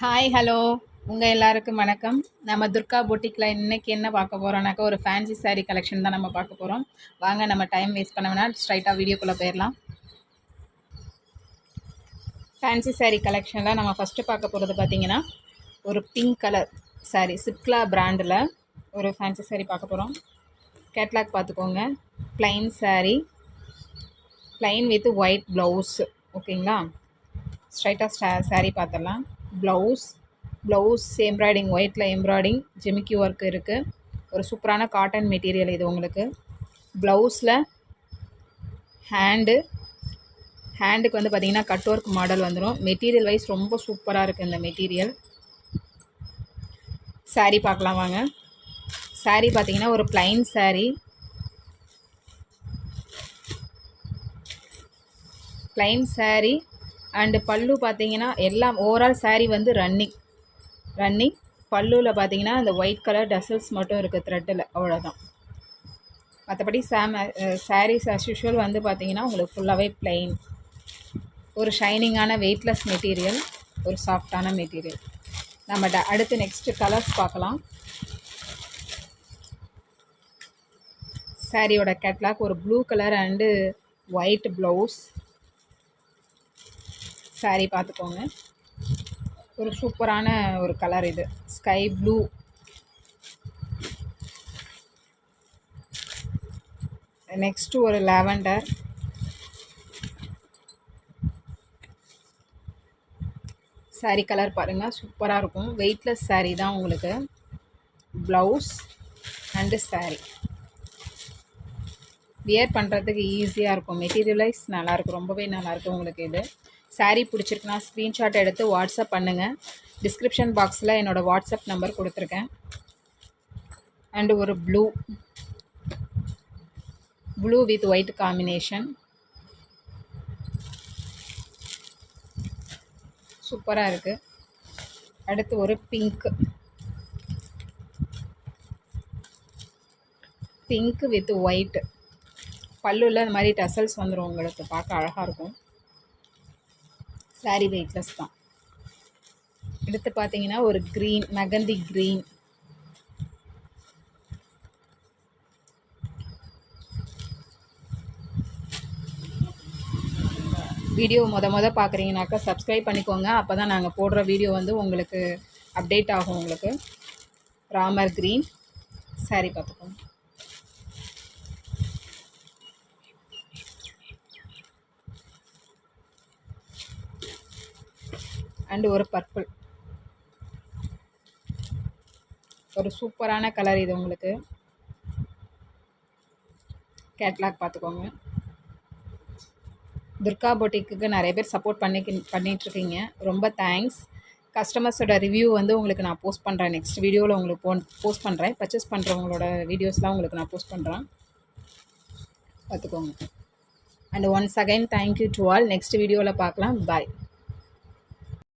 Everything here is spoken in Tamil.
ஹாய் ஹலோ உங்கள் எல்லாருக்கும் வணக்கம். நம்ம துர்கா பொட்டிக்கில் இன்றைக்கி என்ன பார்க்க போகிறோம்னாக்கா ஒரு ஃபேன்சி saree கலெக்ஷன் தான் நம்ம பார்க்க போகிறோம். வாங்க நம்ம டைம் வேஸ்ட் பண்ண வேணாம், ஸ்ட்ரைட்டாக வீடியோக்குள்ளே போயிடலாம். ஃபேன்சி saree கலெக்ஷனில் நம்ம ஃபஸ்ட்டு பார்க்க போகிறது பார்த்திங்கன்னா ஒரு பிங்க் கலர் saree சிப்லா பிராண்டில் ஒரு ஃபேன்சி saree பார்க்க போகிறோம். கேட்லாக் பார்த்துக்கோங்க. Plain saree, plain with white blouse. ஓகேங்களா, ஸ்ட்ரைட்டாக saree பார்த்துடலாம். ப்ளவுஸ் எம்ப்ராய்டிங், ஒயிட்டில் எம்ப்ராய்டிங் ஜிமிக்கி ஒர்க் இருக்குது. ஒரு சூப்பரான காட்டன் மெட்டீரியல் இது உங்களுக்கு. ப்ளவுஸில் ஹேண்டுக்கு வந்து பார்த்திங்கன்னா கட் ஒர்க் மாடல் வந்துடும். மெட்டீரியல் வைஸ் ரொம்ப சூப்பராக இருக்குது இந்த மெட்டீரியல். saree பார்க்கலாம் வாங்க. saree பார்த்திங்கன்னா ஒரு ப்ளைன் saree அண்டு பல்லு பார்த்திங்கன்னா எல்லாம் ஓவரால் saree வந்து ரன்னிங் பல்லுவில் பார்த்திங்கன்னா அந்த ஒயிட் கலர் டசல்ஸ் மட்டும் இருக்குது த்ரெட்டில், அவ்வளோதான். மற்றபடி சாரீஸ் as usual வந்து பார்த்திங்கன்னா உங்களுக்கு ஃபுல்லாகவே plain. ஒரு ஷைனிங்கான வெயிட்லெஸ் மெட்டீரியல், ஒரு சாஃப்டான மெட்டீரியல். நம்ம அடுத்து நெக்ஸ்ட்டு கலர்ஸ் பார்க்கலாம். சாரியோட கேட்லாக் ஒரு blue colour and white blouse. saree பார்த்துக்கோங்க. ஒரு சூப்பரான ஒரு கலர் இது, ஸ்கை ப்ளூ. நெக்ஸ்ட்டு ஒரு லாவெண்டர். saree கலர் பாருங்கள், சூப்பராக இருக்கும். வெயிட்லெஸ் saree தான் உங்களுக்கு. ப்ளவுஸ் அண்டு saree வியர் பண்ணுறதுக்கு ஈஸியாக இருக்கும். மெட்டீரியலைஸ் நல்லாயிருக்கும், ரொம்பவே நல்லாயிருக்கும் உங்களுக்கு. இது saree பிடிச்சிருக்குன்னா ஸ்க்ரீன்ஷாட் எடுத்து வாட்ஸ்அப் பண்ணுங்கள். டிஸ்கிரிப்ஷன் பாக்ஸில் என்னோடய வாட்ஸ்அப் நம்பர் கொடுத்துருக்கேன். அண்டு ஒரு ப்ளூ வித் ஒயிட் காம்பினேஷன், சூப்பராக இருக்குது. அடுத்து ஒரு பிங்க் வித் ஒயிட். பல்லுவில் இந்த மாதிரி டசல்ஸ் வந்துடும் உங்களுக்கு, பார்க்க அழகாக இருக்கும். saree வெயிட்லெஸ் தான். எடுத்து பார்த்தீங்கன்னா ஒரு க்ரீன், மெகந்தி க்ரீன். வீடியோ மொத பார்க்குறீங்கனாக்கா சப்ஸ்கிரைப் பண்ணிக்கோங்க. அப்போ தான் நாங்கள் போடுற வீடியோ வந்து உங்களுக்கு அப்டேட் ஆகும். உங்களுக்கு ராமர் க்ரீன் saree பார்த்துக்கோங்க. அண்டு ஒரு பர்பிள், ஒரு சூப்பரான கலர் இது உங்களுக்கு. கேட்லாக் பார்த்துக்கோங்க. துர்கா பொட்டிக்கு நிறைய பேர் சப்போர்ட் பண்ணிகிட்ருக்கீங்க, ரொம்ப தேங்க்ஸ். கஸ்டமர்ஸோட ரிவ்யூ வந்து உங்களுக்கு நான் போஸ்ட் பண்ணுறேன். நெக்ஸ்ட் வீடியோவில் உங்களுக்கு போஸ்ட் பண்ணுறேன். பர்ச்சேஸ் பண்ணுறவங்களோட வீடியோஸ்லாம் உங்களுக்கு நான் போஸ்ட் பண்ணுறேன், பார்த்துக்கோங்க. And once again thank you to all. Next வீடியோவில் பார்க்கலாம். பாய்.